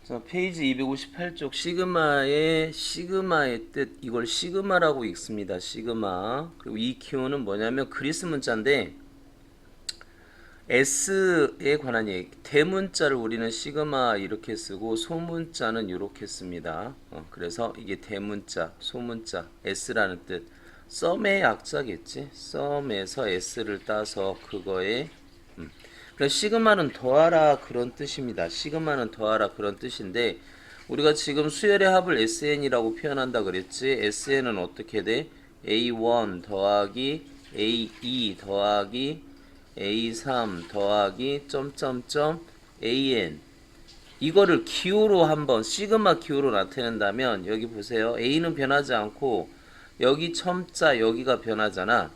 자, 페이지 258쪽 시그마의 뜻 이걸 시그마라고 읽습니다. 시그마. 그리고 이 기호는 뭐냐면 그리스 문자인데 S에 관한 얘기. 대문자를 우리는 시그마 이렇게 쓰고 소문자는 이렇게 씁니다. 그래서 이게 대문자, 소문자, S라는 뜻. 썸의 약자겠지. 썸에서 S를 따서 그거에 그래서 시그마는 더하라 그런 뜻입니다. 시그마는 더하라 그런 뜻인데 우리가 지금 수열의 합을 SN이라고 표현한다 그랬지. SN은 어떻게 돼? A1 더하기 A2 더하기 A3 더하기 점점점 AN 이거를 기호로 한번 시그마 기호로 나타낸다면 여기 보세요. A는 변하지 않고 여기 첨자 여기가 변하잖아.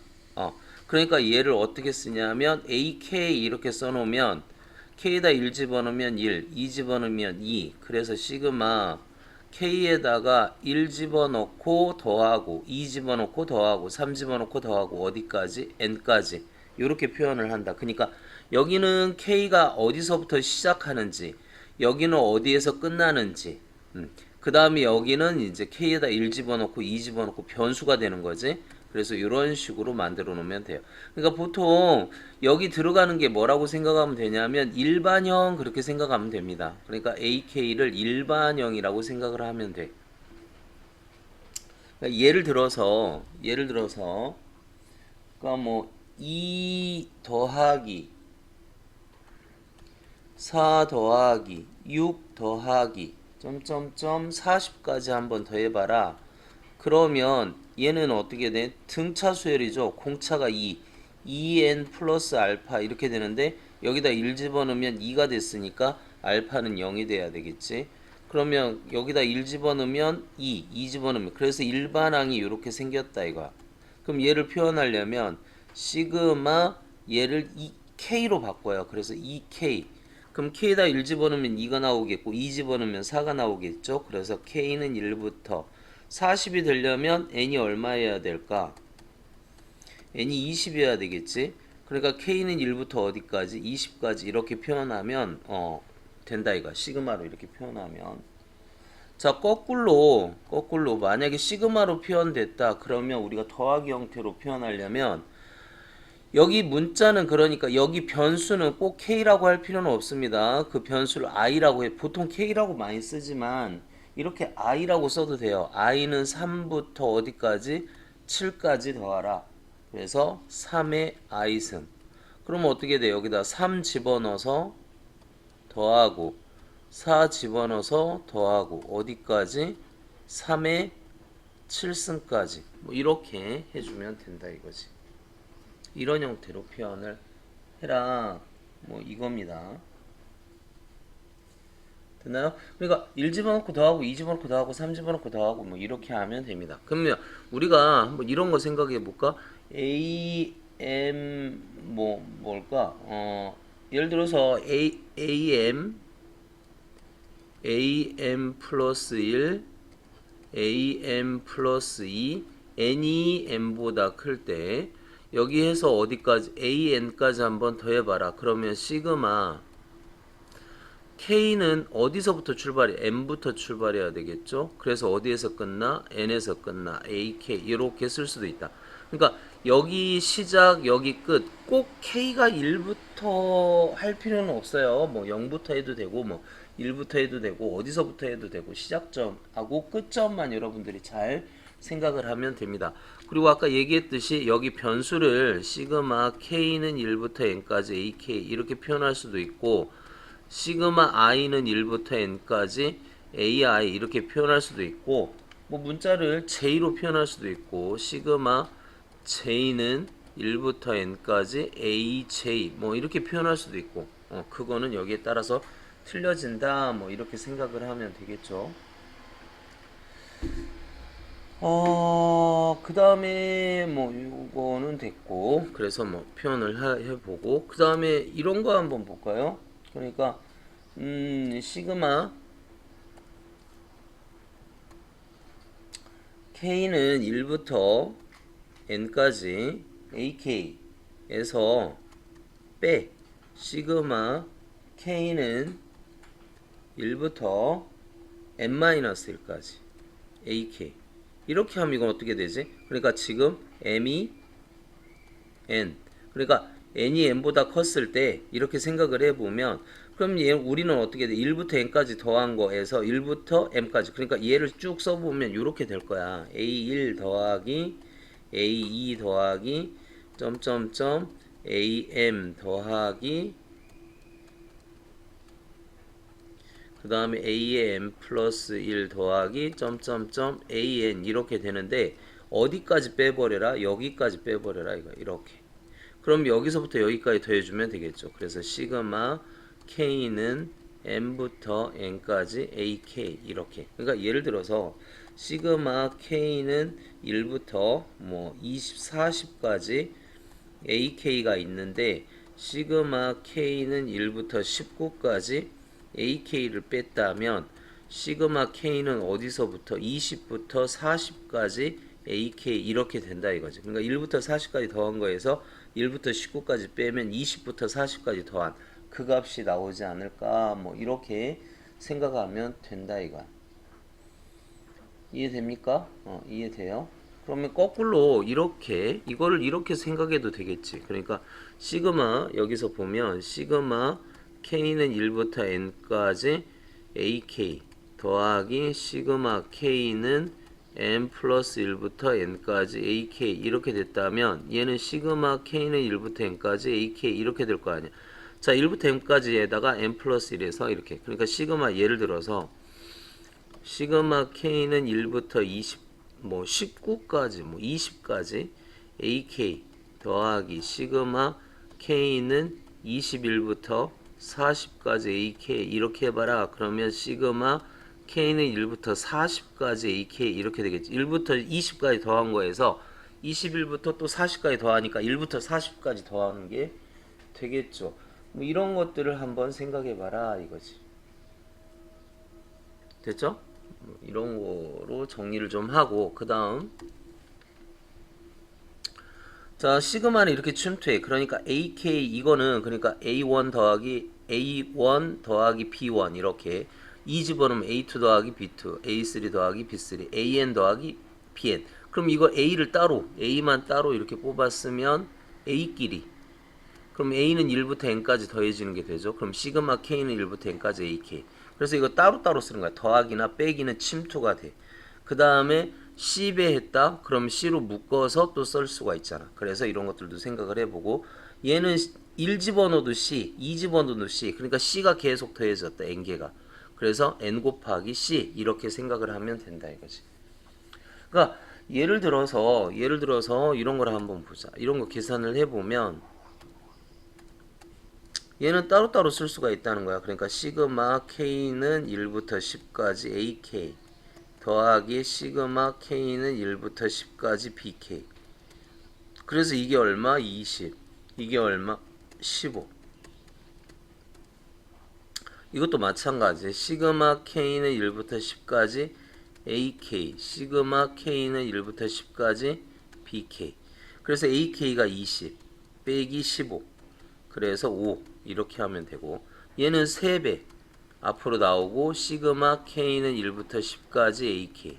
그러니까 얘를 어떻게 쓰냐면 AK 이렇게 써놓으면 K에다 1 집어넣으면 1, 2 집어넣으면 2. 그래서 시그마 K에다가 1 집어넣고 더하고 2 집어넣고 더하고 3 집어넣고 더하고 어디까지? N까지 이렇게 표현을 한다. 그러니까 여기는 K가 어디서부터 시작하는지 여기는 어디에서 끝나는지 그 다음에 여기는 이제 K에다 1 집어넣고 2 집어넣고 변수가 되는 거지. 그래서 이런 식으로 만들어 놓으면 돼요. 그러니까 보통 여기 들어가는 게 뭐라고 생각하면 되냐면 일반형 그렇게 생각하면 됩니다. 그러니까 AK를 일반형이라고 생각을 하면 돼. 그러니까 예를 들어서 그러니까 뭐 2 더하기 4 더하기 6 더하기 점점점 40까지 한번 더해봐라. 그러면 얘는 어떻게 돼? 등차 수열이죠. 공차가 2n 플러스 알파 이렇게 되는데 여기다 1 집어넣으면 2가 됐으니까 알파는 0이 돼야 되겠지. 그러면 여기다 1 집어넣으면 2 집어넣으면 그래서 일반항이 이렇게 생겼다 이거야. 그럼 얘를 표현하려면 시그마 얘를 2k로 바꿔요. 그래서 2k 그럼 k에다 1 집어넣으면 2가 나오겠고 2 집어넣으면 4가 나오겠죠. 그래서 k는 1부터 40이 되려면 n이 얼마여야 될까? n이 20이어야 되겠지. 그러니까 k는 1부터 어디까지? 20까지 이렇게 표현하면 된다 이거. 시그마로 이렇게 표현하면 자 거꾸로 만약에 시그마로 표현됐다 그러면 우리가 더하기 형태로 표현하려면 여기 문자는 그러니까 여기 변수는 꼭 k라고 할 필요는 없습니다. 그 변수를 i라고 해. 보통 k라고 많이 쓰지만 이렇게 i라고 써도 돼요. i는 3부터 어디까지? 7까지 더하라. 그래서 3의 i승. 그러면 어떻게 돼? 여기다 3 집어넣어서 더하고 4 집어넣어서 더하고 어디까지? 3의 7승까지. 뭐 이렇게 해주면 된다 이거지. 이런 형태로 표현을 해라. 뭐 이겁니다. 됐나요? 그러니까 1 집어넣고 더하고 2 집어넣고 더하고 3 집어넣고 더하고 뭐 이렇게 하면 됩니다. 그러면 우리가 한번 이런 거 생각해 볼까? A, M 뭘까? 예를 들어서 AM 플러스 1 AM 플러스 2 N이 M보다 클 때 여기에서 어디까지 AN까지 한번 더해봐라. 그러면 시그마 K는 어디서부터 출발해? M부터 출발해야 되겠죠? 그래서 어디에서 끝나? N에서 끝나. AK 이렇게 쓸 수도 있다. 그러니까 여기 시작 여기 끝 꼭 K가 1부터 할 필요는 없어요. 뭐 0부터 해도 되고 뭐 1부터 해도 되고 어디서부터 해도 되고 시작점하고 끝점만 여러분들이 잘 생각을 하면 됩니다. 그리고 아까 얘기했듯이 여기 변수를 시그마 K는 1부터 N까지 AK 이렇게 표현할 수도 있고 시그마 i는 1부터 n까지 ai 이렇게 표현할 수도 있고 뭐 문자를 j로 표현할 수도 있고 시그마 j는 1부터 n까지 aj 뭐 이렇게 표현할 수도 있고 그거는 여기에 따라서 틀려진다 뭐 이렇게 생각을 하면 되겠죠. 그 다음에 뭐 이거는 됐고 그래서 뭐 표현을 해보고 그 다음에 이런 거 한번 볼까요? 그러니까 시그마 K는 1부터 N까지 AK에서 빼 시그마 K는 1부터 n-1까지 ak 이렇게 하면 이건 어떻게 되지? 그러니까 지금 m이 n 그러니까 n이 n보다 컸을 때 이렇게 생각을 해보면 그럼 우리는 어떻게 돼? 1부터 n까지 더한 거에서 1부터 m까지 그러니까 얘를 쭉 써보면 이렇게 될 거야. a1 더하기 a2 더하기 점점점 am 더하기 그 다음에 a의 m 플러스 1 더하기 점점점 an 이렇게 되는데 어디까지 빼버려라? 여기까지 빼버려라 이거 이렇게. 그럼 여기서부터 여기까지 더해주면 되겠죠. 그래서 시그마 k는 m부터 n까지 ak 이렇게. 그러니까 예를 들어서 시그마 k는 1부터 뭐 20, 40까지 ak가 있는데 시그마 k는 1부터 19까지 ak를 뺐다면 시그마 k는 어디서부터 20부터 40까지 ak 이렇게 된다 이거지. 그러니까 1부터 40까지 더한 거에서 1부터 19까지 빼면 20부터 40까지 더한 그 값이 나오지 않을까 뭐 이렇게 생각하면 된다 이거야. 이해됩니까? 이해돼요? 그러면 거꾸로 이렇게 이거를 이렇게 생각해도 되겠지. 그러니까 시그마 여기서 보면 시그마 k는 1부터 n까지 ak 더하기 시그마 k는 n 플러스 1부터 n까지 ak 이렇게 됐다면 얘는 시그마 k는 1부터 n까지 ak 이렇게 될 거 아니야. 자 1부터 n까지에다가 n 플러스 1에서 이렇게 그러니까 시그마 예를 들어서 시그마 k는 1부터 20 뭐 19까지 뭐 20까지 ak 더하기 시그마 k는 21부터 40까지 ak 이렇게 해봐라. 그러면 시그마 k는 1부터 40까지 ak 이렇게 되겠지. 1부터 20까지 더한 거에서 21부터 또 40까지 더하니까 1부터 40까지 더하는 게 되겠죠. 뭐 이런 것들을 한번 생각해봐라 이거지. 됐죠? 이런 거로 정리를 좀 하고 그 다음 자 시그마는 이렇게 침투해. 그러니까 AK 이거는 그러니까 A1 더하기 A1 더하기 B1 이렇게 이 집어넣으면 A2 더하기 B2 A3 더하기 B3 AN 더하기 BN 그럼 이거 A를 따로 A만 따로 이렇게 뽑았으면 A끼리 그럼 A는 1부터 N까지 더해지는 게 되죠. 그럼 시그마 K는 1부터 N까지 AK 그래서 이거 따로따로 쓰는 거야. 더하기나 빼기는 침투가 돼. 그 다음에 C배 했다? 그럼 C로 묶어서 또 쓸 수가 있잖아. 그래서 이런 것들도 생각을 해보고 얘는 1 집어넣어도 C, 2 집어넣어도 C 그러니까 C가 계속 더해졌다. N개가. 그래서 N 곱하기 C 이렇게 생각을 하면 된다 이거지. 그러니까 예를 들어서 이런 걸 한번 보자. 이런 거 계산을 해보면 얘는 따로따로 쓸 수가 있다는 거야. 그러니까 시그마 K는 1부터 10까지 AK 더하기 시그마 K는 1부터 10까지 BK 그래서 이게 얼마? 20 이게 얼마? 15 이것도 마찬가지 시그마 K는 1부터 10까지 AK 시그마 K는 1부터 10까지 BK 그래서 AK가 20 빼기 15 그래서 5 이렇게 하면 되고 얘는 3배 앞으로 나오고 시그마 K는 1부터 10까지 AK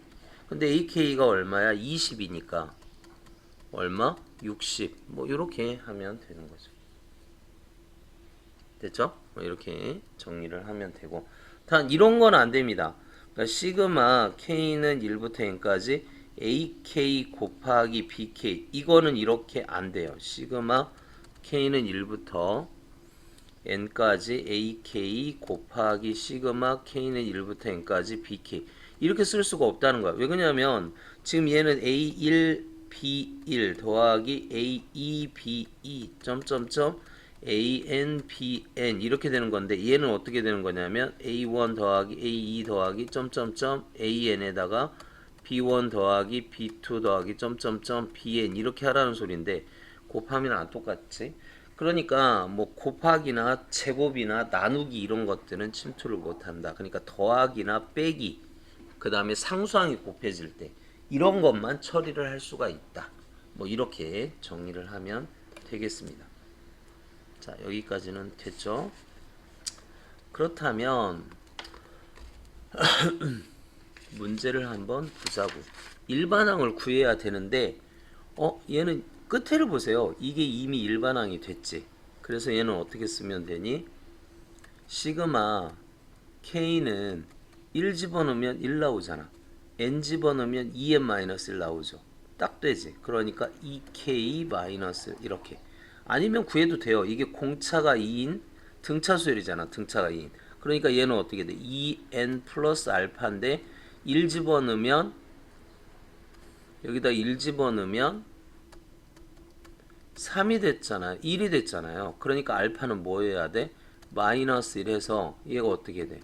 근데 AK가 얼마야? 20이니까 얼마? 60 뭐 이렇게 하면 되는 거죠. 됐죠? 뭐 이렇게 정리를 하면 되고 단 이런 건 안 됩니다. 그러니까 시그마 K는 1부터 N까지 AK 곱하기 BK 이거는 이렇게 안 돼요. 시그마 K는 1부터 n까지 AK 곱하기 시그마 K는 1부터 n까지 BK 이렇게 쓸 수가 없다는 거야. 왜 그러냐면 지금 얘는 A1 B1 더하기 A2 B2 점점점 AN BN 이렇게 되는 건데 얘는 어떻게 되는 거냐면 A1 더하기 A2 더하기 점점점 AN에다가 B1 더하기 B2 더하기 점점점 BN 이렇게 하라는 소리인데 곱하면 안 똑같지? 그러니까 뭐 곱하기나 제곱이나 나누기 이런 것들은 침투를 못한다. 그러니까 더하기나 빼기 그 다음에 상수항이 곱해질 때 이런 것만 처리를 할 수가 있다. 뭐 이렇게 정리를 하면 되겠습니다. 자 여기까지는 됐죠? 그렇다면 문제를 한번 보자고. 일반항을 구해야 되는데 얘는 끝에를 보세요. 이게 이미 일반항이 됐지. 그래서 얘는 어떻게 쓰면 되니? 시그마 K는 1 집어넣으면 1 나오잖아. N 집어넣으면 2N-1 나오죠. 딱 되지. 그러니까 2K- 이렇게. 아니면 구해도 돼요. 이게 공차가 2인 등차 수열이잖아. 등차가 2인. 그러니까 얘는 어떻게 돼? 2N 플러스 알파인데 1 집어넣으면 여기다 1 집어넣으면 3이 됐잖아. 1이 됐잖아요. 그러니까 알파는 뭐 해야 돼? 마이너스 1 해서 얘가 어떻게 돼?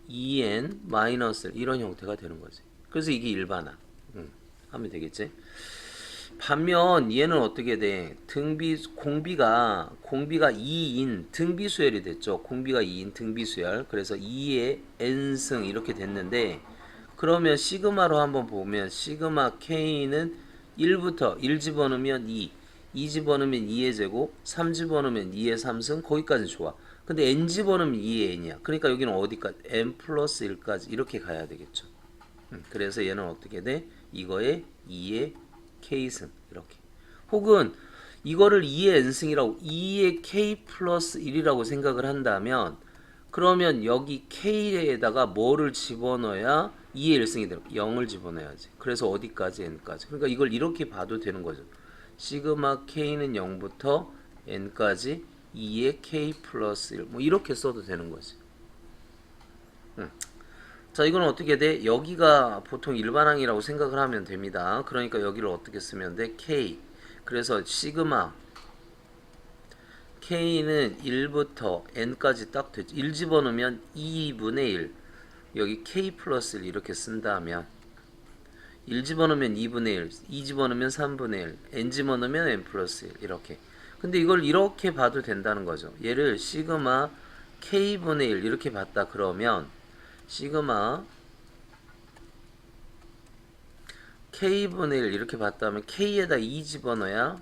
2n 마이너스 1 이런 형태가 되는 거지. 그래서 이게 일반항. 하면 되겠지. 반면 얘는 어떻게 돼? 공비가 2인 등비수열이 됐죠. 공비가 2인 등비수열. 그래서 2의 n승 이렇게 됐는데 그러면 시그마로 한번 보면 시그마 k는 1부터 1 집어넣으면 2 집어넣으면 2의 제곱, 3 집어넣으면 2의 3승 거기까지 좋아. 근데 n 집어넣으면 2의 n이야. 그러니까 여기는 어디까지? n 플러스 1까지 이렇게 가야 되겠죠. 그래서 얘는 어떻게 돼? 이거에 2의 k승 이렇게. 혹은 이거를 2의 n승이라고 2의 k 플러스 1이라고 생각을 한다면 그러면 여기 k에다가 뭐를 집어넣어야 2의 1승이 되는 0을 집어넣어야지. 그래서 어디까지 n까지. 그러니까 이걸 이렇게 봐도 되는 거죠. 시그마 k는 0부터 n까지 2의 k 플러스 1 뭐 이렇게 써도 되는 거지. 자, 이건 어떻게 돼? 여기가 보통 일반항이라고 생각을 하면 됩니다. 그러니까 여기를 어떻게 쓰면 돼? k. 그래서 시그마 k는 1부터 n까지 딱 되지. 1 집어넣으면 2분의 1. 여기 k 플러스 1 이렇게 쓴다면 1 집어넣으면 2분의 1, 2 집어넣으면 3분의 1, n 집어넣으면 n 플러스 1 이렇게. 근데 이걸 이렇게 봐도 된다는 거죠. 얘를 시그마 k분의 1 이렇게 봤다 그러면 시그마 k분의 1 이렇게 봤다면 k에다 2 집어넣어야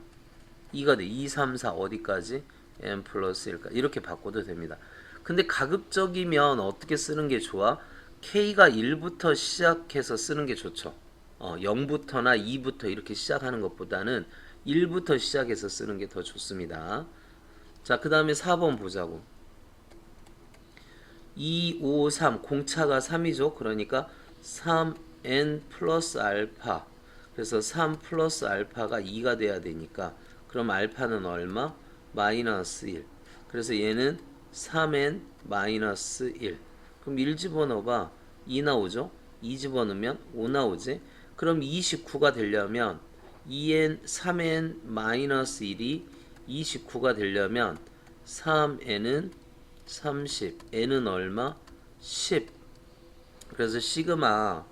2가 돼. 2, 3, 4 어디까지? n 플러스 1까지 이렇게 바꿔도 됩니다. 근데 가급적이면 어떻게 쓰는 게 좋아? k가 1부터 시작해서 쓰는 게 좋죠. 0부터나 2부터 이렇게 시작하는 것보다는 1부터 시작해서 쓰는 게 더 좋습니다. 자, 그 다음에 4번 보자고. 2, 5, 3 공차가 3이죠. 그러니까 3n 플러스 알파. 그래서 3 플러스 알파가 2가 돼야 되니까 그럼 알파는 얼마? 마이너스 1. 그래서 얘는 3n 마이너스 1. 그럼 1 집어넣어봐. 2 나오죠? 2 집어넣으면 5 나오지? 그럼 29가 되려면 2n 3n 마이너스 1이 29가 되려면 3n은 30, n은 얼마? 10. 그래서 시그마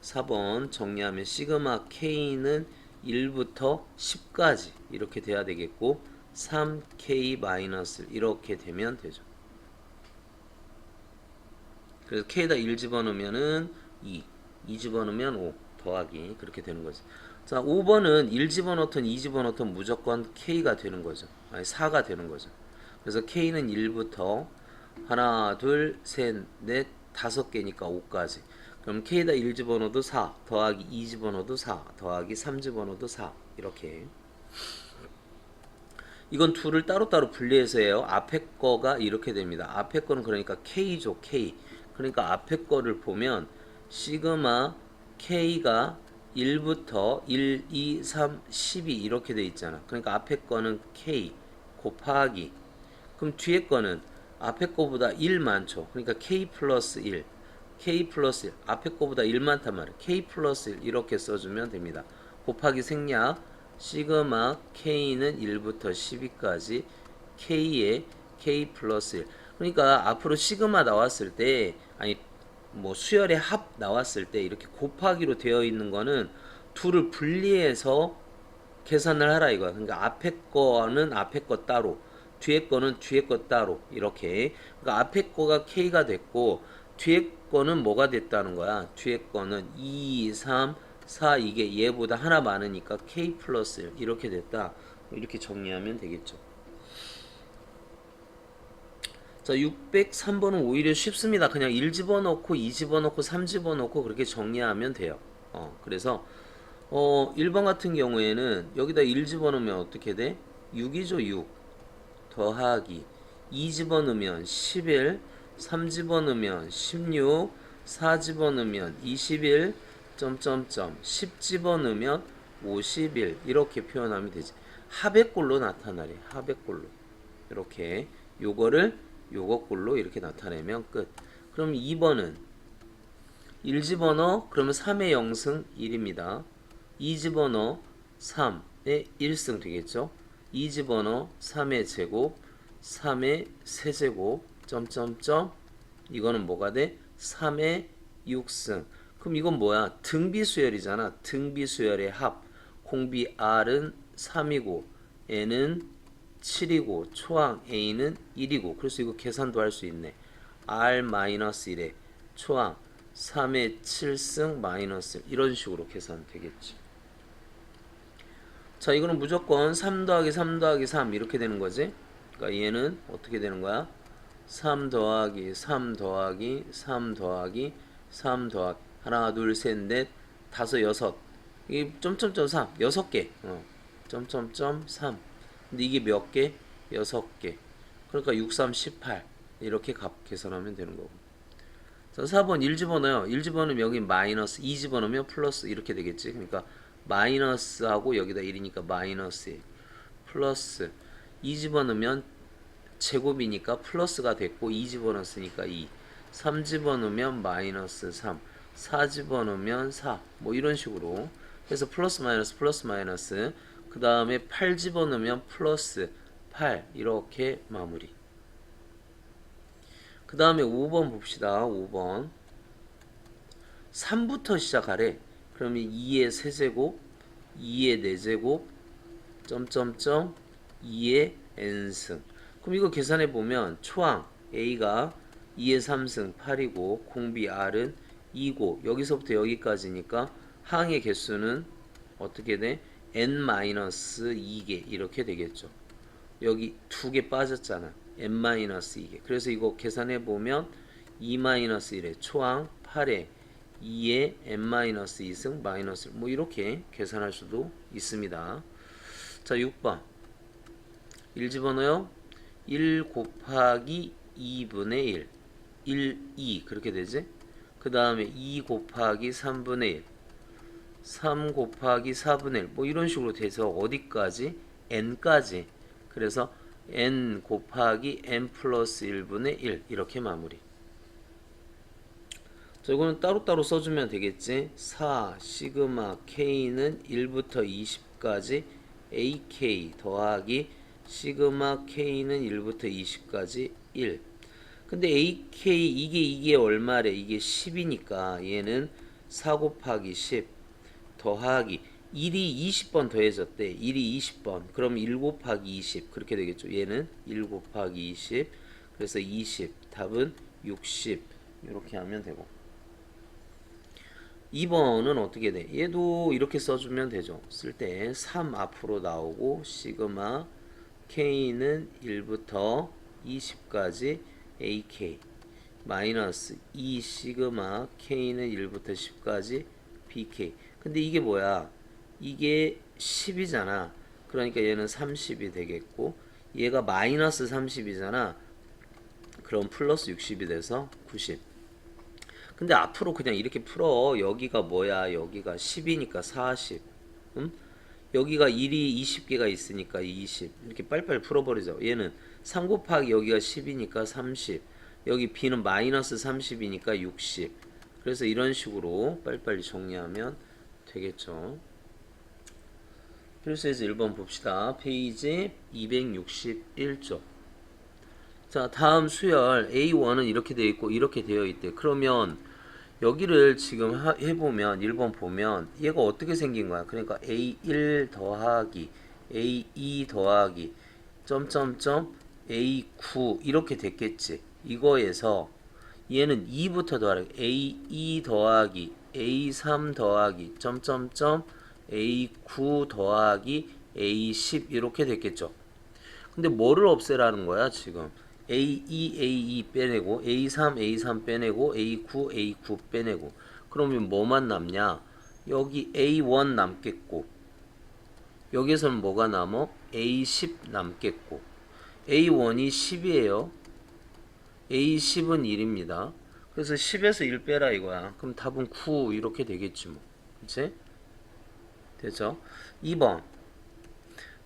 4번 정리하면 시그마 k는 1부터 10까지 이렇게 돼야 되겠고 3k 마이너스 이렇게 되면 되죠. 그래서 k에다 1 집어넣으면은 2 집어넣으면 5 더하기 그렇게 되는 거죠. 자, 5번은 1 집어넣든 2 집어넣든 무조건 k가 되는 거죠. 아니 4가 되는 거죠. 그래서 k는 1부터 하나, 둘, 셋, 넷, 5개니까 5까지. 그럼 k에다 1 집어넣어도 4 더하기 2 집어넣어도 4 더하기 3 집어넣어도 4 이렇게. 이건 둘을 따로따로 분리해서 해요. 앞에 거가 이렇게 됩니다. 앞에 거는 그러니까 k죠. k. 그러니까 앞에 거를 보면 시그마 k가 1부터 1, 2, 3, 12 이렇게 돼 있잖아. 그러니까 앞에 거는 k 곱하기 그럼 뒤에 거는 앞에 거보다 1 많죠. 그러니까 k 플러스 1 k 플러스 1 앞에 거보다 1 많단 말이에요. k 플러스 1 이렇게 써주면 됩니다. 곱하기 생략 시그마 k는 1부터 12까지 k에 k 플러스 1 그러니까 앞으로 시그마 나왔을 때 아니 뭐 수열의 합 나왔을 때 이렇게 곱하기로 되어 있는 거는 둘을 분리해서 계산을 하라 이거야. 그러니까 앞에 거는 앞에 거 따로 뒤에 거는 뒤에 거 따로 이렇게. 그러니까 앞에 거가 k가 됐고 뒤에 거는 뭐가 됐다는 거야. 뒤에 거는 2, 3, 4 이게 얘보다 하나 많으니까 k 플러스 1 이렇게 됐다. 이렇게 정리하면 되겠죠. 자, 603번은 오히려 쉽습니다. 그냥 1 집어넣고 2 집어넣고 3 집어넣고 그렇게 정리하면 돼요. 그래서 1번 같은 경우에는 여기다 1 집어넣으면 어떻게 돼? 6이죠, 6. 더하기 2 집어넣으면 11, 3 집어넣으면 16, 4 집어넣으면 21, 점점점 10 집어넣으면 51 이렇게 표현하면 되지. 합의꼴로 나타나래. 합의꼴로. 이렇게 요거를 요거꼴로 이렇게 나타내면 끝. 그럼 2번은 1 집어넣어 그러면 3의 0승 1입니다. 2 집어넣어 3의 1승 되겠죠. 2 집어넣어 3의 제곱 3의 세제곱 점점점 이거는 뭐가 돼? 3의 6승. 그럼 이건 뭐야? 등비수열이잖아. 등비수열의 합. 공비 R은 3이고 N은 7이고 초항 A는 1이고 그래서 이거 계산도 할 수 있네. R-1에 초항 3의 7승 마이너스 1 이런 식으로 계산 되겠지. 자, 이거는 무조건 3 더하기 3 더하기 3 이렇게 되는 거지. 그러니까 얘는 어떻게 되는 거야? 3 더하기 3 더하기 3 더하기 3 더하기 하나 둘 셋 넷 다섯 여섯 이게 점점점 3 6개 점점점 3 근데 이게 몇 개? 6개 그러니까 6, 3, 18 이렇게 값 계산하면 되는 거고. 자, 4번 1 집어넣어요. 1 집어넣으면 여기 마이너스 2 집어넣으면 플러스 이렇게 되겠지. 그러니까 마이너스하고 여기다 1이니까 마이너스 플러스 2 집어넣으면 제곱이니까 플러스가 됐고 2 집어넣었으니까 2 3 집어넣으면 마이너스 3 4 집어넣으면 4 뭐 이런 식으로 해서 플러스 마이너스 그 다음에 8 집어넣으면 플러스 8 이렇게 마무리. 그 다음에 5번 봅시다. 5번 3부터 시작하래. 그러면 2의 세제곱 2의 4제곱 점점점 2의 n승. 그럼 이거 계산해 보면 초항 A가 2의 3승 8이고 공비 R은 2고 여기서부터 여기까지니까 항의 개수는 어떻게 돼? n-2개 이렇게 되겠죠. 여기 2개 빠졌잖아. n-2개. 그래서 이거 계산해 보면 2-1의 초항 8에 2의 n-2승 마이너스 뭐 이렇게 계산할 수도 있습니다. 자, 6번 1 집어넣어요. 1 곱하기 2분의 1 1, 2 그렇게 되지. 그 다음에 2 곱하기 3분의 1 3 곱하기 4분의 1 뭐 이런 식으로 돼서 어디까지? n까지. 그래서 n 곱하기 n 플러스 1분의 1 이렇게 마무리. 자, 이거는 따로따로 써주면 되겠지. 4 시그마 k는 1부터 20까지 ak 더하기 시그마 k는 1부터 20까지 1. 근데 ak 이게 얼마래? 이게 10이니까 얘는 4 곱하기 10 더하기 1이 20번 더해졌대. 1이 20번. 그럼 1 곱하기 20 그렇게 되겠죠. 얘는 1 곱하기 20 그래서 20 답은 60 이렇게 하면 되고. 2번은 어떻게 돼? 얘도 이렇게 써주면 되죠. 쓸 때 3 앞으로 나오고 시그마 k는 1부터 20까지 ak 마이너스 2 시그마 k는 1부터 10까지 bk. 근데 이게 뭐야? 이게 10이잖아. 그러니까 얘는 30이 되겠고 얘가 마이너스 30이잖아. 그럼 플러스 60이 돼서 90. 근데 앞으로 그냥 이렇게 풀어. 여기가 뭐야? 여기가 10이니까 40. 여기가 1이 20개가 있으니까 20. 이렇게 빨리빨리 풀어버리자. 얘는 3 곱하기 여기가 10이니까 30. 여기 b는 마이너스 30이니까 60. 그래서 이런 식으로 빨리빨리 정리하면 되겠죠. 필수에서 1번 봅시다. 페이지 261쪽. 자, 다음 수열 A1은 이렇게 되어 있고 이렇게 되어 있대. 그러면 여기를 지금 해보면 1번 보면 얘가 어떻게 생긴 거야? 그러니까 A1 더하기 A2 더하기 점점점 A9 이렇게 됐겠지. 이거에서 얘는 2부터 더하기 A2 더하기 A3 더하기 점점점 A9 더하기 A10 이렇게 됐겠죠. 근데 뭐를 없애라는 거야 지금? A2, A2 빼내고 A3, A3 빼내고 A9, A9 빼내고 그러면 뭐만 남냐? 여기 A1 남겠고 여기서는 뭐가 남어? A10 남겠고 A1이 10이에요. A10은 1입니다. 그래서 10에서 1 빼라 이거야. 그럼 답은 9 이렇게 되겠지 뭐. 그치? 되죠? 2번.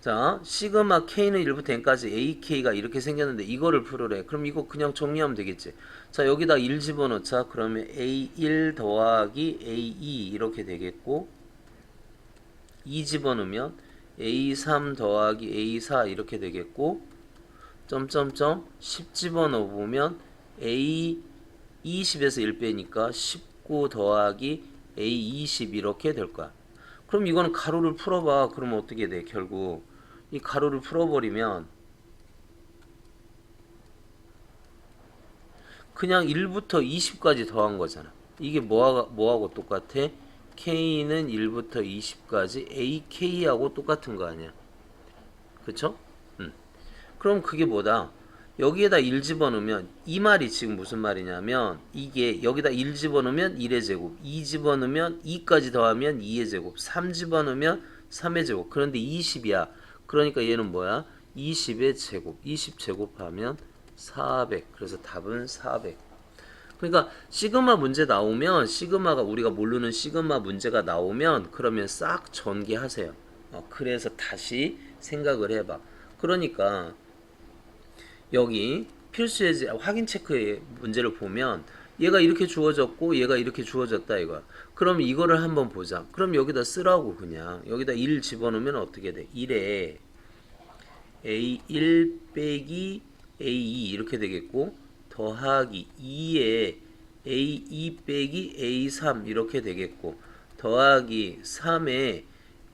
자, 시그마 K는 1부터 N까지 AK가 이렇게 생겼는데 이거를 풀으래. 그럼 이거 그냥 정리하면 되겠지. 자, 여기다 1 집어넣자. 그러면 A1 더하기 A2 이렇게 되겠고 2 집어넣으면 A3 더하기 A4 이렇게 되겠고 점점점 10 집어넣어보면 A20에서 1 빼니까 19 더하기 A20 이렇게 될 거야. 그럼 이거는 가로를 풀어봐. 그러면 어떻게 돼? 결국 이 가로를 풀어버리면 그냥 1부터 20까지 더한 거잖아. 이게 뭐하고 똑같아? K는 1부터 20까지 AK하고 똑같은 거 아니야. 그쵸? 그럼 그게 뭐다? 여기에다 1 집어넣으면 이 말이 지금 무슨 말이냐면 이게 여기다 1 집어넣으면 1의 제곱 2 집어넣으면 2까지 더하면 2의 제곱 3 집어넣으면 3의 제곱 그런데 20이야. 그러니까 얘는 뭐야? 20의 제곱 20 제곱하면 400 그래서 답은 400. 그러니까 시그마 문제 나오면 시그마가 우리가 모르는 시그마 문제가 나오면 그러면 싹 전개하세요. 그래서 다시 생각을 해봐. 그러니까 여기 필수예제 확인 체크의 문제를 보면 얘가 이렇게 주어졌고 얘가 이렇게 주어졌다 이거야. 그럼 이거를 한번 보자. 그럼 여기다 쓰라고 그냥 여기다 1 집어넣으면 어떻게 돼? 1에 A1 빼기 A2 이렇게 되겠고 더하기 2에 A2 빼기 A3 이렇게 되겠고 더하기 3에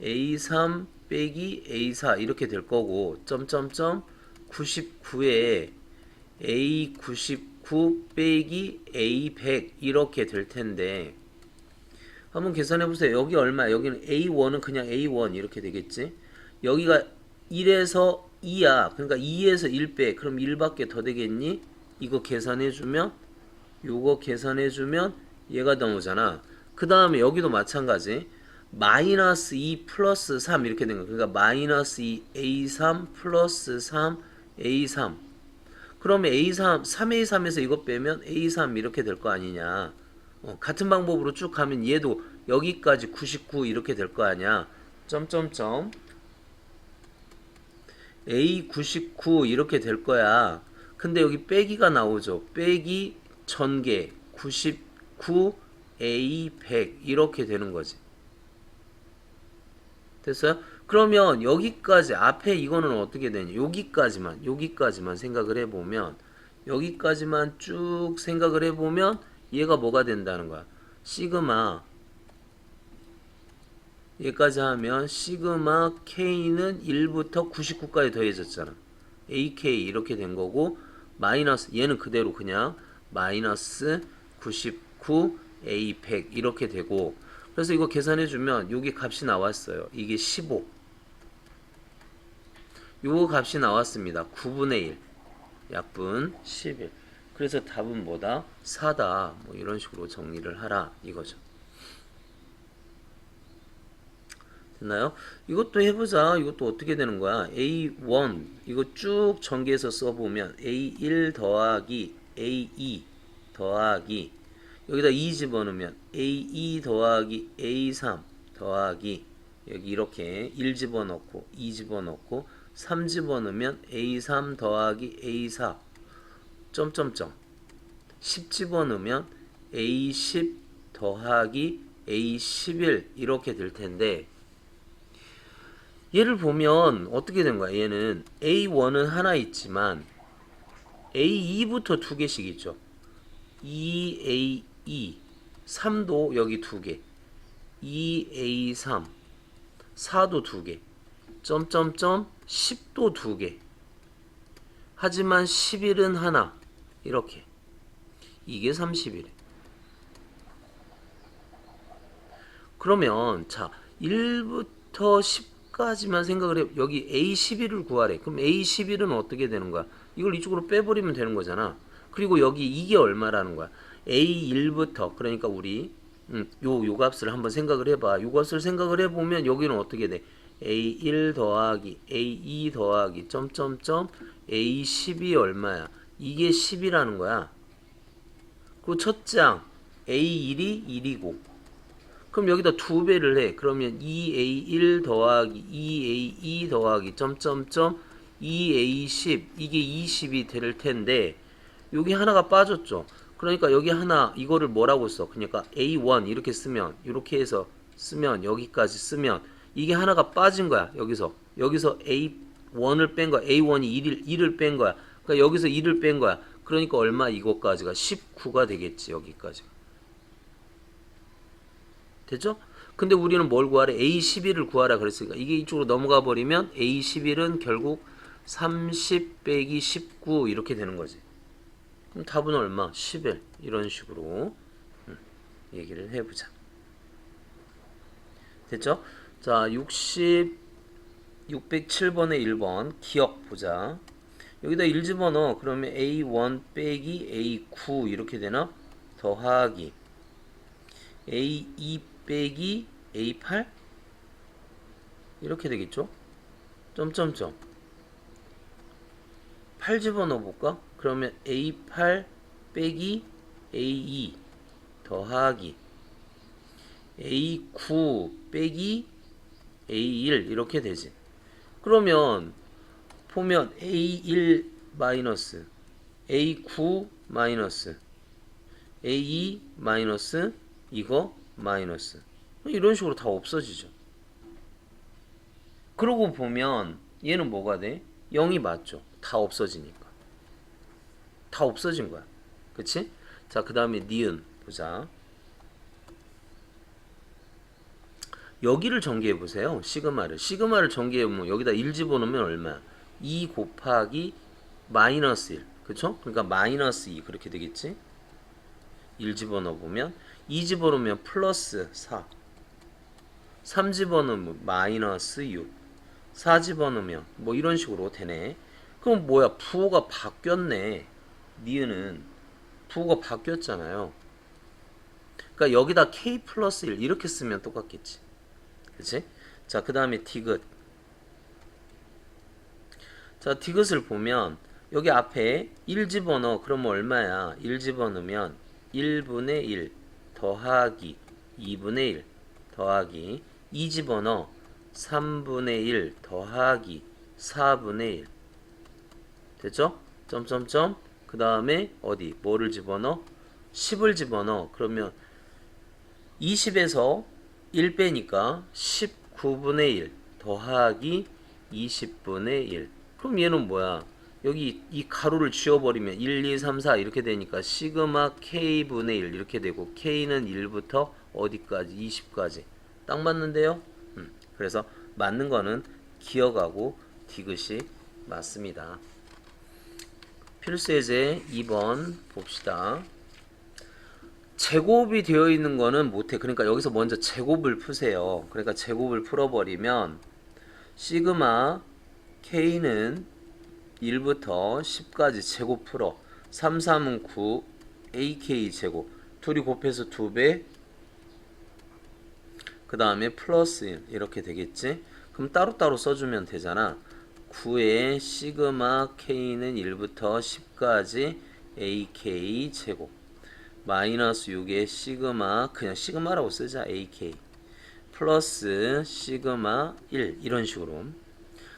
A3 빼기 A4 이렇게 될 거고 점점점 99에 A99 빼기 A100 이렇게 될 텐데 한번 계산해 보세요. 여기 얼마? 여기는 A1은 그냥 A1 이렇게 되겠지. 여기가 1에서 2야. 그러니까 2에서 1 빼. 그럼 1밖에 더 되겠니? 이거 계산해 주면 요거 계산해 주면 얘가 나오잖아. 그 다음에 여기도 마찬가지. 마이너스 2 플러스 3 이렇게 된 거야. 그러니까 마이너스 2 A3 플러스 3 A3 그러면 A3 3A3에서 이거 빼면 A3 이렇게 될 거 아니냐. 같은 방법으로 쭉 가면 얘도 여기까지 99 이렇게 될 거 아니야. 점점점 A99 이렇게 될 거야. 근데 여기 빼기가 나오죠. 빼기 1000개 99 A100 이렇게 되는 거지. 됐어요? 그러면 여기까지 앞에 이거는 어떻게 되냐? 여기까지만 생각을 해보면 여기까지만 쭉 생각을 해보면 얘가 뭐가 된다는 거야? 시그마 얘까지 하면 시그마 K는 1부터 99까지 더해졌잖아. AK 이렇게 된 거고 마이너스 얘는 그대로 그냥 마이너스 99 A100 이렇게 되고 그래서 이거 계산해주면 여기 값이 나왔어요. 이게 15 요 값이 나왔습니다. 9분의 1 약분 11 그래서 답은 뭐다? 4다. 뭐 이런 식으로 정리를 하라 이거죠. 됐나요? 이것도 해보자. 이것도 어떻게 되는 거야? A1 이거 쭉 전개해서 써보면 A1 더하기 A2 더하기 여기다 2 집어넣으면 A2 더하기 A3 더하기 여기 이렇게 1 집어넣고 2 집어넣고 3 집어넣으면 A3 더하기 A4 점점점 10 집어넣으면 A10 더하기 A11 이렇게 될 텐데 얘를 보면 어떻게 된 거야? 얘는 A1은 하나 있지만 A2부터 두 개씩 있죠. 2A2 3도 여기 두 개 2A3 4도 두 개 점점점 10도 두 개 하지만 11은 하나 이렇게 이게 30이래. 그러면 자 1부터 10까지만 생각을 해. 여기 A11을 구하래. 그럼 A11은 어떻게 되는 거야? 이걸 이쪽으로 빼버리면 되는 거잖아. 그리고 여기 이게 얼마라는 거야? A1부터 그러니까 우리 요 값을 한번 생각을 해봐. 요 값을 생각을 해보면 여기는 어떻게 돼? A1 더하기 A2 더하기 점점점 A10이 얼마야? 이게 10이라는 거야. 그 첫 장 A1이 1이고 그럼 여기다 두 배를 해. 그러면 2A1 더하기 2A2 더하기 점점점 2A10 이게 20이 될 텐데 여기 하나가 빠졌죠. 그러니까 여기 하나 이거를 뭐라고 써? 그러니까 A1 이렇게 쓰면 이렇게 해서 쓰면 여기까지 쓰면 이게 하나가 빠진 거야. 여기서 A1을 뺀 거야. A1이 1을 뺀 거야. 그러니까 여기서 1을 뺀 거야. 그러니까 얼마 이거까지가 19가 되겠지. 여기까지가. 됐죠? 근데 우리는 뭘 구하래? A11을 구하라 그랬으니까 이게 이쪽으로 넘어가 버리면 A11은 결국 30 빼기 19 이렇게 되는 거지. 그럼 답은 얼마? 11 이런 식으로 얘기를 해보자. 됐죠? 자 607번에 1번 기억 보자. 여기다 1 집어넣어. 그러면 A1 빼기 A9 이렇게 되나? 더하기 A2 빼기 A8 이렇게 되겠죠? 점점점 8 집어넣어 볼까? 그러면 A8 빼기 A2 더하기 A9 빼기 A1 이렇게 되지. 그러면 보면 A1 마이너스 A9 마이너스 A2 마이너스 이거 마이너스 이런 식으로 다 없어지죠. 그러고 보면 얘는 뭐가 돼? 0이 맞죠. 다 없어지니까. 다 없어진 거야. 그치? 자, 그 다음에 니은 보자. 여기를 전개해 보세요. 시그마를 전개해 보면 여기다 1 집어넣으면 얼마야? 2 곱하기 마이너스 1. 그쵸? 그러니까 마이너스 2 그렇게 되겠지? 1 집어넣어 보면 2 집어넣으면 플러스 4 3 집어넣으면 마이너스 6 4 집어넣으면 뭐 이런 식으로 되네. 그럼 뭐야? 부호가 바뀌었네. 니은은 부호가 바뀌었잖아요. 그러니까 여기다 k 플러스 1 이렇게 쓰면 똑같겠지. 그치? 자, 그 다음에 디귿. 자, 디귿을 보면 여기 앞에 1 집어넣어. 그러면 얼마야? 1 집어넣으면 1분의 1 더하기 2분의 1 더하기 2 집어넣어. 3분의 1 더하기 4분의 1 됐죠? 점점점 그 다음에 어디? 뭐를 집어넣어? 10을 집어넣어. 그러면 20에서 1 빼니까 19분의 1 더하기 20분의 1 그럼 얘는 뭐야? 여기 이 가로를 지워버리면 1, 2, 3, 4 이렇게 되니까 시그마 k분의 1 이렇게 되고 k는 1부터 어디까지? 20까지 딱 맞는데요? 그래서 맞는 거는 기억하고 디귿이 맞습니다. 필수예제 2번 봅시다. 제곱이 되어 있는 거는 못해. 그러니까 여기서 먼저 제곱을 푸세요. 그러니까 제곱을 풀어버리면 시그마 k는 1부터 10까지 제곱 풀어. 3, 3은 9 ak 제곱 둘이 곱해서 2배 그 다음에 플러스 1 이렇게 되겠지. 그럼 따로따로 써주면 되잖아. 9의 시그마 k는 1부터 10까지 ak 제곱 마이너스 6의 시그마 그냥 시그마라고 쓰자 ak 플러스 시그마 1 이런 식으로.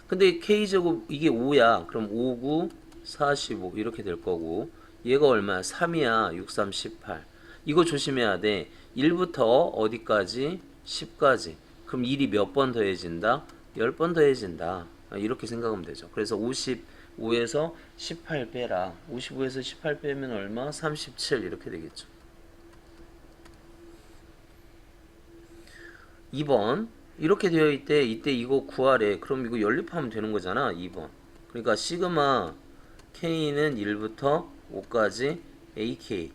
근데 k제곱 이게 5야. 그럼 5, 9, 45 이렇게 될 거고 얘가 얼마야? 3이야. 6, 3, 18 이거 조심해야 돼. 1부터 어디까지? 10까지. 그럼 1이 몇 번 더해진다? 10번 더해진다. 이렇게 생각하면 되죠. 그래서 55에서 18 빼라. 55에서 18 빼면 얼마? 37 이렇게 되겠죠. 2번 이렇게 되어 있대. 이때 이거 구하래. 그럼 이거 연립하면 되는 거잖아. 2번. 그러니까 시그마 k는 1부터 5까지 ak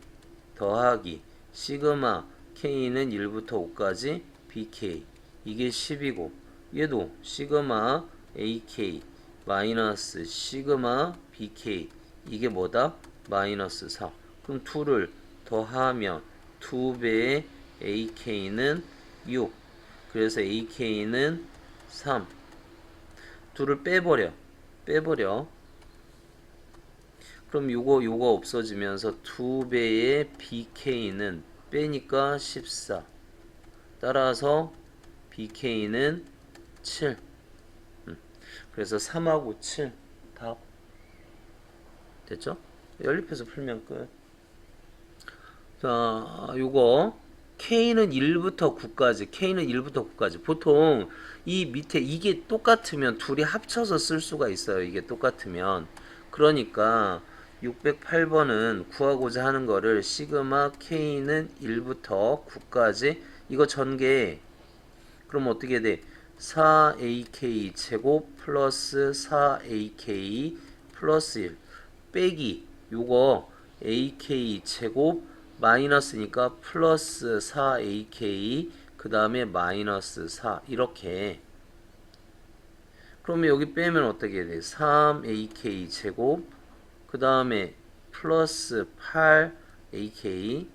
더하기 시그마 k는 1부터 5까지 bk 이게 10이고 얘도 시그마 ak 마이너스 시그마 BK 이게 뭐다? 마이너스 4. 그럼 2를 더하면 2배의 AK는 6. 그래서 AK는 3. 2를 빼버려. 그럼 요거 없어지면서 2배의 BK는 빼니까 14. 따라서 BK는 7. 그래서 3하고 7 답. 됐죠? 연립해서 풀면 끝. 자, 요거 K는 1부터 9까지. K는 1부터 9까지. 보통 이 밑에 이게 똑같으면 둘이 합쳐서 쓸 수가 있어요. 이게 똑같으면. 그러니까 608번은 구하고자 하는 거를 시그마 K는 1부터 9까지 이거 전개. 그럼 어떻게 돼? 4AK 제곱 플러스 4AK 플러스 1 빼기 요거 AK 제곱 마이너스니까 플러스 4AK 그 다음에 마이너스 4 이렇게. 그러면 여기 빼면 어떻게 돼? 3AK 제곱 그 다음에 플러스 8AK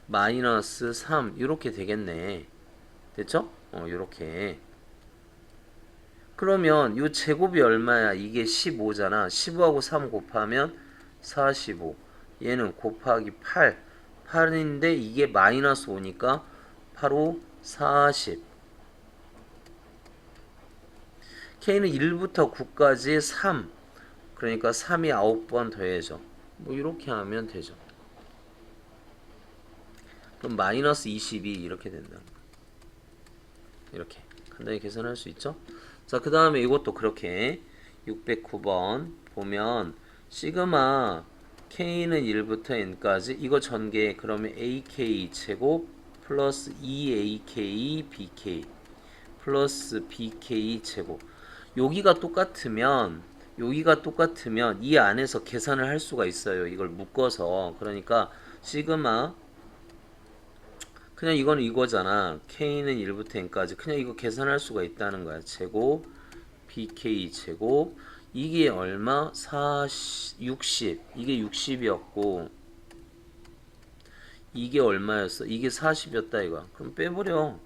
마이너스 3 이렇게 되겠네. 됐죠? 요렇게. 그러면 요 제곱이 얼마야? 이게 15잖아. 15하고 3 곱하면 45. 얘는 곱하기 8. 8인데 이게 마이너스 5니까 8, 5, 40. K는 1부터 9까지 3. 그러니까 3이 9번 더해져. 뭐 이렇게 하면 되죠. 그럼 마이너스 22 이렇게 된다. 이렇게 간단히 계산할 수 있죠? 자, 그 다음에 이것도 그렇게 609번 보면 시그마 K는 1부터 N까지 이거 전개. 그러면 AK 제곱 플러스 2AK BK 플러스 BK 제곱. 여기가 똑같으면 이 안에서 계산을 할 수가 있어요. 이걸 묶어서. 그러니까 시그마 그냥 이거는 이거잖아. K는 1부터 N까지. 그냥 이거 계산할 수가 있다는 거야. 제곱, BK 제곱. 이게 얼마? 60. 이게 60이었고, 이게 얼마였어? 이게 40이었다, 이거. 그럼 빼버려.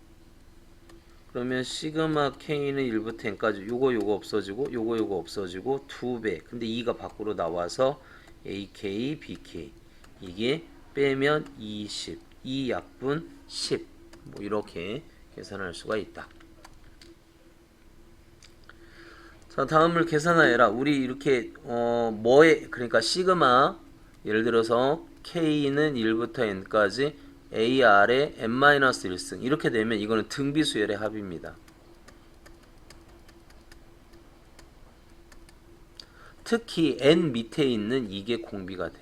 그러면 시그마 K는 1부터 N까지. 요거 없어지고, 요거 없어지고, 2배. 근데 2가 밖으로 나와서 AK, BK. 이게 빼면 20. 이 약분 10. 뭐 이렇게 계산할 수가 있다. 자, 다음을 계산하여라. 우리 이렇게 그러니까 시그마 예를 들어서 K는 1부터 N까지 AR의 N-1승 이렇게 되면 이거는 등비수열의 합입니다. 특히 N 밑에 있는 이게 공비가 돼.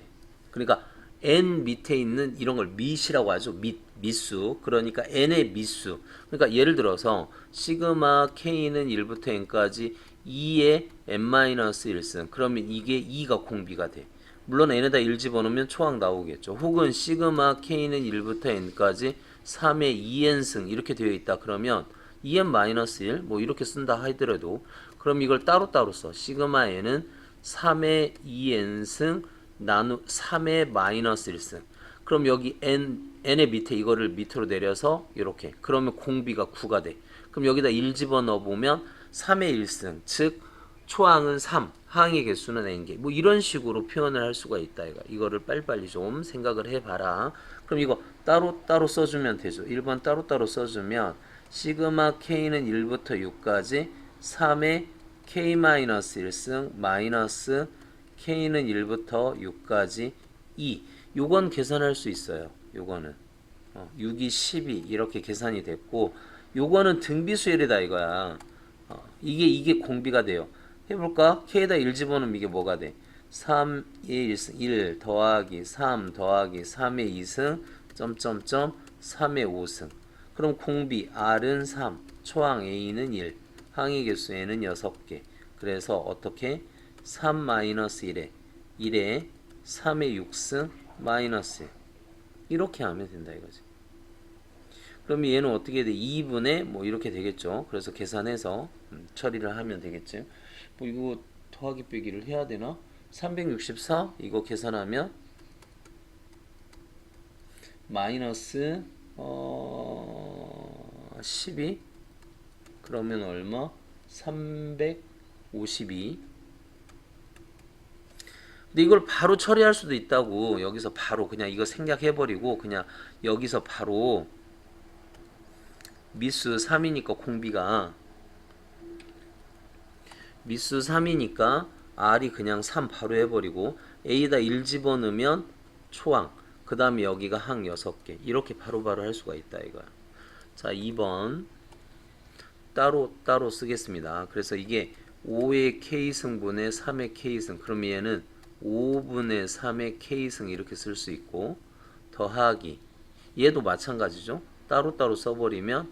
그러니까 N 밑에 있는 이런 걸 밑이라고 하죠. 밑수. 그러니까 N의 밑수. 그러니까 예를 들어서 시그마 K는 1부터 N까지 2의 N-1승. 그러면 이게 2가 공비가 돼. 물론 N에다 1 집어넣으면 초항 나오겠죠. 혹은 시그마 K는 1부터 N까지 3의 2N승 이렇게 되어 있다. 그러면 2N-1 뭐 이렇게 쓴다 하더라도 그럼 이걸 따로따로 써. 시그마 N은 3의 2N승 나누 3의 마이너스 1승. 그럼 여기 n의 밑에 이거를 밑으로 내려서 이렇게. 그러면 공비가 9가 돼. 그럼 여기다 1 집어넣어 보면 3의 1승. 즉 초항은 3, 항의 개수는 n개. 뭐 이런 식으로 표현을 할 수가 있다. 이거를 빨리빨리 좀 생각을 해봐라. 그럼 이거 따로따로 써주면 되죠. 1번 따로따로 써주면 시그마 k는 1부터 6까지 3의 k-1승 마이너스 K는 1부터 6까지 2. 요건 계산할 수 있어요. 요거는 6이 12 이렇게 계산이 됐고 요거는 등비수열이다 이거야. 이게 공비가 돼요. 해볼까? K에다 1 집어넣으면 이게 뭐가 돼? 3의 1승 1 더하기 3 더하기 3의 2승 점점점 3의 5승. 그럼 공비 R은 3, 초항 A는 1, 항의 개수 N은 6개. 그래서 어떻게? 3 마이너스 1에 3의 6승 마이너스 1. 이렇게 하면 된다 이거지. 그럼 얘는 어떻게 돼? 2분의 뭐 이렇게 되겠죠. 그래서 계산해서 처리를 하면 되겠지. 뭐 이거 더하기 빼기를 해야 되나? 364 이거 계산하면 마이너스 12 그러면 얼마? 352. 근데 이걸 바로 처리할 수도 있다고. 여기서 바로 그냥 이거 생략해버리고 그냥 여기서 바로 미수 3이니까 공비가 미수 3이니까 R이 그냥 3 바로 해버리고 A에다 1 집어넣으면 초항 그 다음에 여기가 항 6개 이렇게 바로바로 할 수가 있다 이거야. 자 2번 따로 쓰겠습니다. 그래서 이게 5의 K승분의 3의 K승 그러면 얘는 5분의 3의 K승 이렇게 쓸 수 있고 더하기 얘도 마찬가지죠. 따로따로 써버리면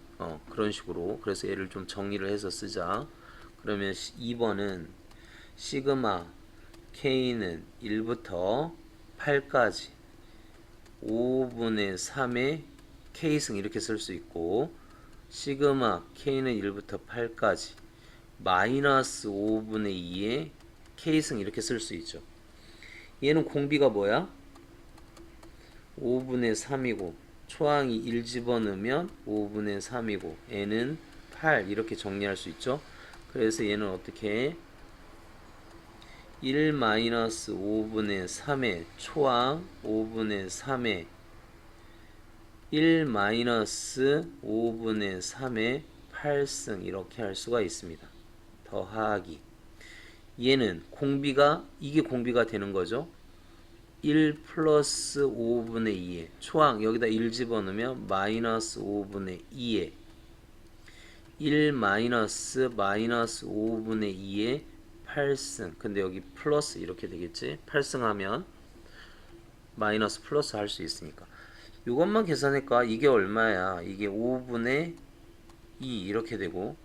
그런 식으로 그래서 얘를 좀 정리를 해서 쓰자. 그러면 2번은 시그마 K는 1부터 8까지 5분의 3의 K승 이렇게 쓸 수 있고 시그마 K는 1부터 8까지 마이너스 5분의 2의 K승 이렇게 쓸 수 있죠. 얘는 공비가 뭐야? 5분의 3이고 초항이 1 집어넣으면 5분의 3이고 n은 8 이렇게 정리할 수 있죠. 그래서 얘는 어떻게 해? 1 마이너스 5분의 3의 초항 5분의 3의 1 마이너스 5분의 3의 8승 이렇게 할 수가 있습니다. 더하기 얘는 공비가 이게 공비가 되는 거죠. 1 플러스 5분의 2에 초항 여기다 1 집어넣으면 마이너스 5분의 2에 1 마이너스 5분의 2에 8승 근데 여기 플러스 이렇게 되겠지. 8승 하면 마이너스 플러스 할 수 있으니까 이것만 계산할까? 이게 얼마야? 이게 5분의 2 이렇게 되고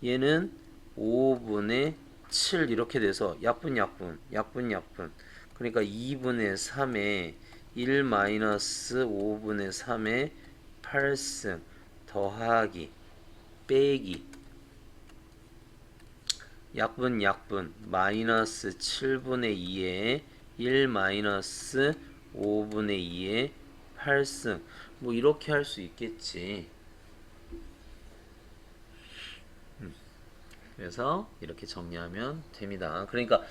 얘는 5분의 7 이렇게 돼서 약분 그러니까 2분의 3에 1 마이너스 5분의 3에 8승 더하기 빼기 약분 마이너스 7분의 2에 1 마이너스 5분의 2에 8승 뭐 이렇게 할 수 있겠지. 그래서 이렇게 정리하면 됩니다. 그러니까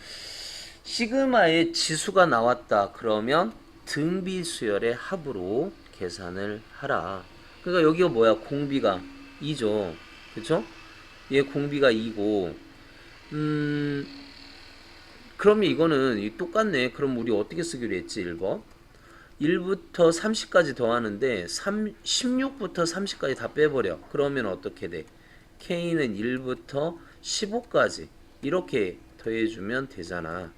시그마의 지수가 나왔다 그러면 등비수열의 합으로 계산을 하라. 그러니까 여기가 뭐야? 공비가 2죠. 그쵸? 얘 공비가 2고 그러면 이거는 똑같네. 그럼 우리 어떻게 쓰기로 했지? 1번 1부터 30까지 더하는데 16부터 30까지 다 빼버려. 그러면 어떻게 돼? K는 1부터 15까지 이렇게 더해주면 되잖아.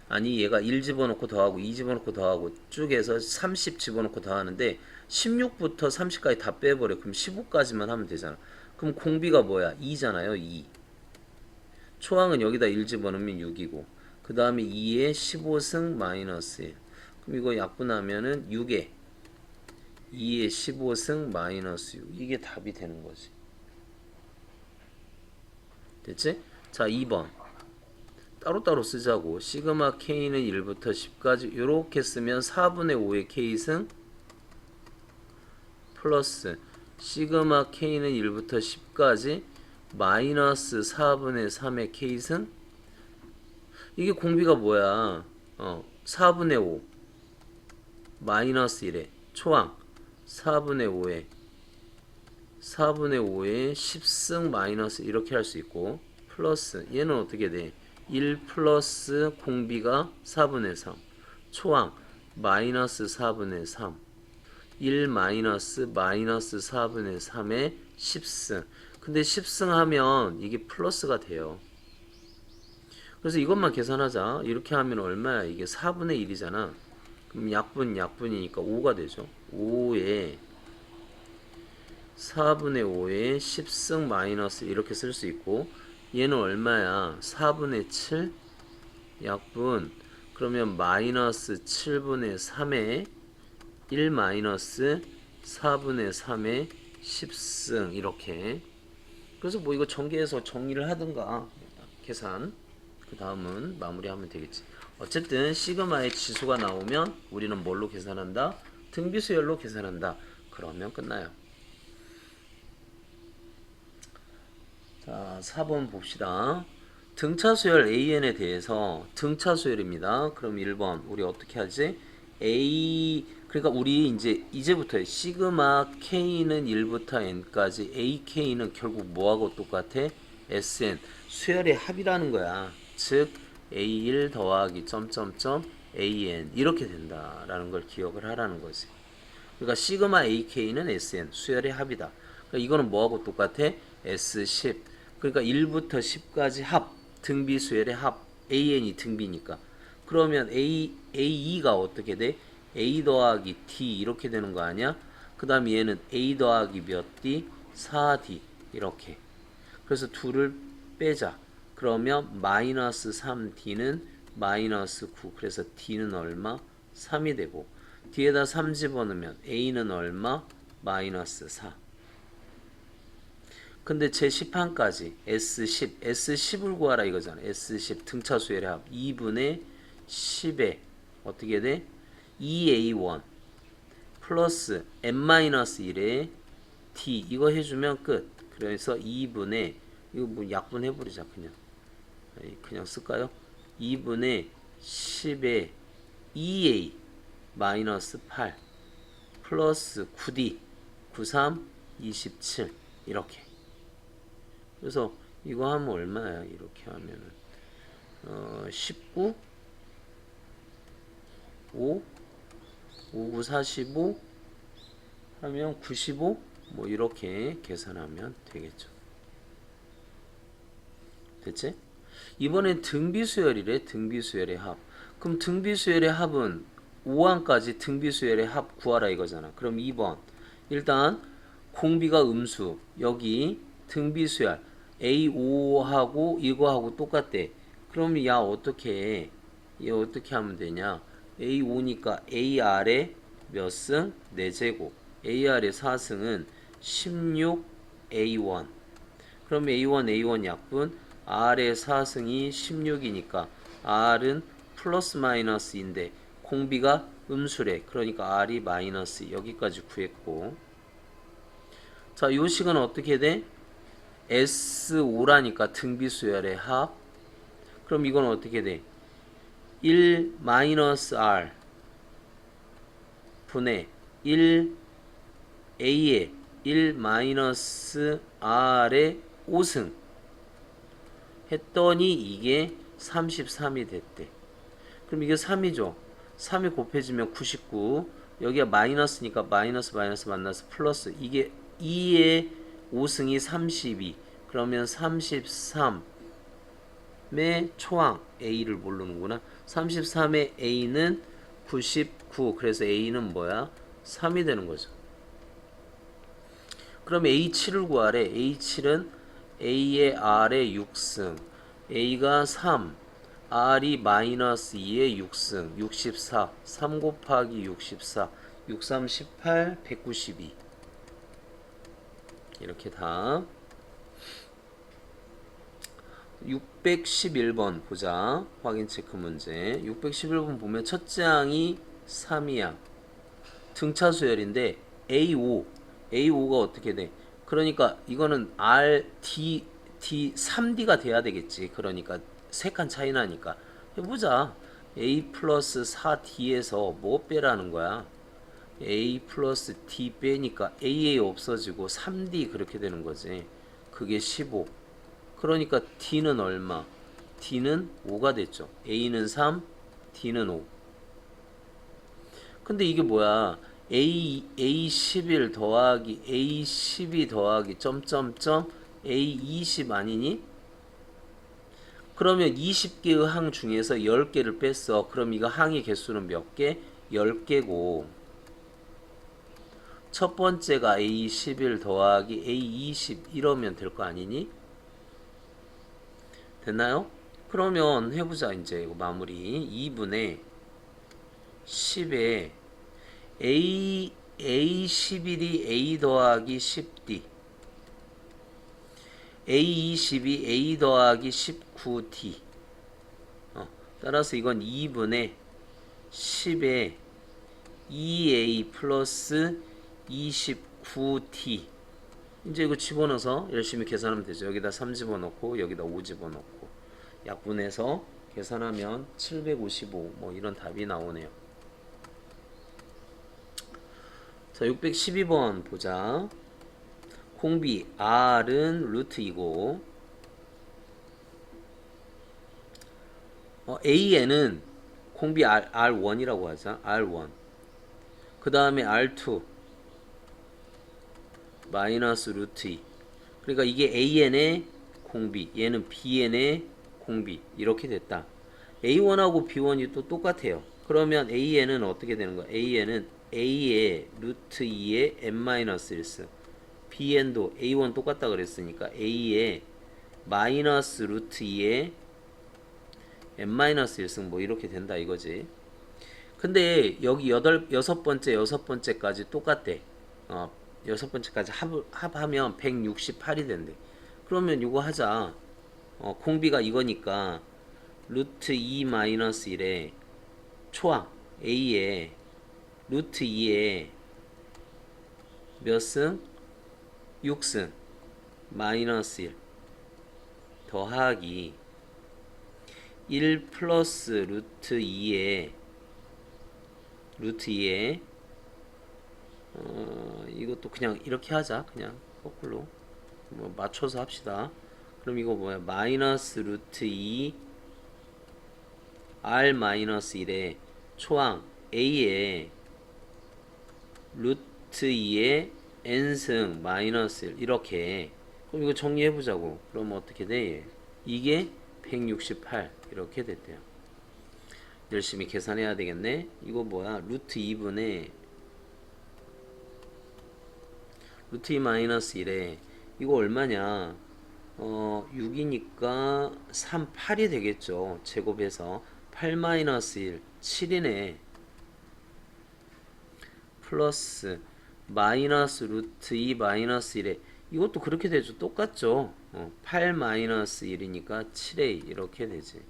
아니 얘가 1 집어넣고 더하고 2 집어넣고 더하고 쭉 해서 30 집어넣고 더하는데 16부터 30까지 다 빼버려. 그럼 15까지만 하면 되잖아. 그럼 공비가 뭐야? 2잖아요. 2 초항은 여기다 1 집어넣으면 6이고 그 다음에 2에 15승 마이너스 1 그럼 이거 약분하면은 6에 2에 15승 마이너스 6 이게 답이 되는 거지. 됐지? 자 2번 따로따로 쓰자고. 시그마 K는 1부터 10까지 이렇게 쓰면 4분의 5의 K승 플러스 시그마 K는 1부터 10까지 마이너스 4분의 3의 K승 이게 공비가 뭐야? 4분의 5 마이너스 1에 초항 4분의 5에 10승 마이너스 이렇게 할 수 있고 플러스 얘는 어떻게 돼? 1 플러스 공비가 4분의 3 초항 마이너스 4분의 3 1 마이너스 4분의 3에 10승 근데 10승 하면 이게 플러스가 돼요. 그래서 이것만 계산하자. 이렇게 하면 얼마야? 이게 4분의 1이잖아. 그럼 약분이니까 5가 되죠. 5에 4분의 5에 10승 마이너스 이렇게 쓸 수 있고 얘는 얼마야? 4분의 7 약분 그러면 마이너스 7분의 3에 1 마이너스 4분의 3에 10승 이렇게. 그래서 뭐 이거 전개해서 정리를 하든가 계산. 그 다음은 마무리하면 되겠지. 어쨌든 시그마의 지수가 나오면 우리는 뭘로 계산한다? 등비수열로 계산한다. 그러면 끝나요. 자, 4번 봅시다. 등차수열 AN에 대해서 등차수열입니다. 그럼 1번 우리 어떻게 하지? A 그러니까 우리 이제부터 시그마 K는 1부터 N까지 AK는 결국 뭐하고 똑같아? SN 수열의 합이라는 거야. 즉 A1 더하기 점점점 AN 이렇게 된다라는 걸 기억을 하라는 거지. 그러니까 시그마 AK는 SN 수열의 합이다. 그러니까 이거는 뭐하고 똑같아? S10 그러니까 1부터 10까지 합 등비수열의 합 AN이 등비니까 그러면 AE가 어떻게 돼? A 더하기 D 이렇게 되는 거 아니야? 그 다음에 얘는 A 더하기 몇 D? 4D 이렇게 그래서 2를 빼자 그러면 마이너스 3D는 마이너스 9 그래서 D는 얼마? 3이 되고 뒤에다 3 집어넣으면 A는 얼마? 마이너스 4 근데 제10항까지 S10을 구하라 이거잖아. S10 등차수열의 합 2분의 10에 어떻게 돼? 2A1 플러스 N-1에 D 이거 해주면 끝. 그래서 2분의 이거 뭐 약분 해버리자 그냥 쓸까요? 2분의 10에 2A 마이너스 8 플러스 9D 93 27 이렇게 그래서 이거 하면 얼마야? 이렇게 하면은 19 5 59 45 하면 95 뭐 이렇게 계산하면 되겠죠. 됐지? 이번엔 등비수열이래. 등비수열의 합. 그럼 등비수열의 합은 5항까지 등비수열의 합 구하라 이거잖아. 그럼 2번 일단 공비가 음수 여기 등비수열 A5하고 이거하고 똑같대. 그럼 야 어떻게 해? 얘 어떻게 하면 되냐? A5니까 AR의 몇 승? 4제곱. AR의 4승은 16A1. 그럼 A1 약분 R의 4승이 16이니까 R은 플러스 마이너스인데 공비가 음수래. 그러니까 R이 마이너스 여기까지 구했고 자, 요 식은 어떻게 돼? S5라니까 등비수열의 합. 그럼 이건 어떻게 돼? 1 마이너스 R 분의 1 A의 1 마이너스 R의 5승 했더니 이게 33이 됐대. 그럼 이게 3이죠. 3이 곱해지면 99 여기가 마이너스니까 마이너스 만나서 플러스 이게 2의 5승이 32 그러면 33의 초항 A를 모르는구나. 33의 A는 99 그래서 A는 뭐야? 3이 되는 거죠. 그럼 A7을 구하래. A7은 A의 R의 6승 A가 3 R이 마이너스 2의 6승 64 3 곱하기 64 63 18 192 이렇게 답. 611번 보자. 확인 체크 문제. 611번 보면 첫째 항이 3이야. 등차수열인데 A5가 어떻게 돼? 그러니까 이거는 R, D, 3D가 돼야 되겠지. 그러니까 3칸 차이 나니까. 해보자. A 플러스 4D에서 뭐 빼라는 거야? A 플러스 D 빼니까 AA 없어지고 3D 그렇게 되는 거지. 그게 15. 그러니까 D는 얼마? D는 5가 됐죠. A는 3, D는 5. 근데 이게 뭐야? A11 더하기 A12 더하기 점점점 A20 아니니? 그러면 20개의 항 중에서 10개를 뺐어. 그럼 이거 항의 개수는 몇 개? 10개고 첫 번째가 A11 더하기 A20 이러면 될 거 아니니? 됐나요? 그러면 해보자. 이제 이거 마무리 2분의 10에 A11이 A 더하기 10D A20이 A 더하기 19 29t. 따라서 이건 2분의 10에 2a 플러스 29t. 이제 이거 집어넣어서 열심히 계산하면 되죠. 여기다 3 집어넣고 여기다 5 집어넣고 약분해서 계산하면 755 뭐 이런 답이 나오네요. 자, 612번 보자. 공비 R은 루트 2고 AN은 공비 R1이라고 하자. R1 그 다음에 R2 마이너스 루트 2. 그러니까 이게 AN의 공비, 얘는 BN의 공비 이렇게 됐다. A1하고 B1이 또 똑같아요. 그러면 AN은 어떻게 되는 거야? AN은 A의 루트 2의 n-1승, BN도 A1 똑같다 그랬으니까 A의 마이너스 루트 2의 n-1승 뭐 이렇게 된다 이거지. 근데 여기 여섯 번째까지 똑같대. 여섯 번째까지 합하면 168이 된대. 그러면 이거 하자. 공비가 이거니까 루트 2 마이너스 1에 초항 A에 루트 2에 몇 승? 6승 마이너스 1 더하기 1 플러스 루트 2에 이것도 그냥 이렇게 하자. 그냥 거꾸로 뭐 맞춰서 합시다. 그럼 이거 뭐야? 마이너스 루트 2 R 마이너스 1에 초항 A에 루트 2에 n승 마이너스 1 이렇게. 그럼 이거 정리해보자고. 그럼 어떻게 돼? 이게 168 이렇게 됐대요. 열심히 계산해야 되겠네. 이거 뭐야? 루트 2분의 루트 2 마이너스 1에 이거 얼마냐? 6이니까 3, 8이 되겠죠. 제곱해서 8 마이너스 1, 7이네. 플러스 마이너스 루트 2 마이너스 1에 이것도 그렇게 되죠. 똑같죠. 8 마이너스 1이니까 7a 이렇게 되지.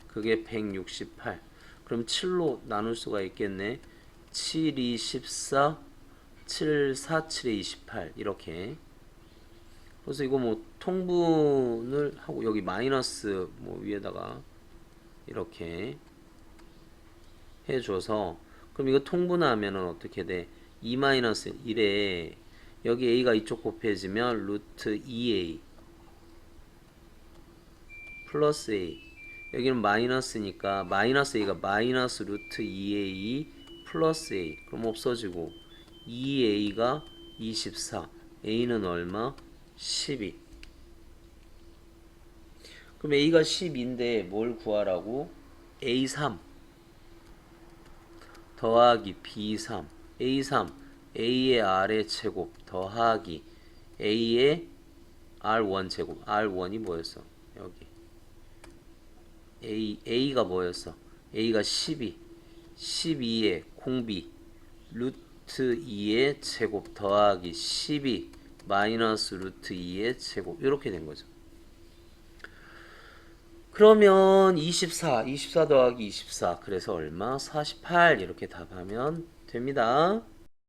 그게 168. 그럼 7로 나눌 수가 있겠네. 7, 2, 14 7, 4, 7에 28 이렇게. 그래서 이거 뭐 통분을 하고 여기 마이너스 뭐 위에다가 이렇게 해줘서 그럼 이거 통분하면은 어떻게 돼? 2 마이너스 1에 여기 a가 이쪽 곱해지면 루트 2a 플러스 a 여기는 마이너스니까 마이너스 a가 마이너스 루트 2a 플러스 a 그럼 없어지고 2a가 24 a는 얼마? 12. 그럼 a가 12인데 뭘 구하라고? a3 더하기 b3 a3 a의 r의 제곱 더하기 a의 r1 제곱. r1이 뭐였어? 여기 a가 뭐였어? a가 12 12의 공비 루트 2의 제곱 더하기 12 마이너스 루트 2의 제곱 이렇게 된 거죠. 그러면 24 더하기 24 그래서 얼마? 48 이렇게 답하면 됩니다.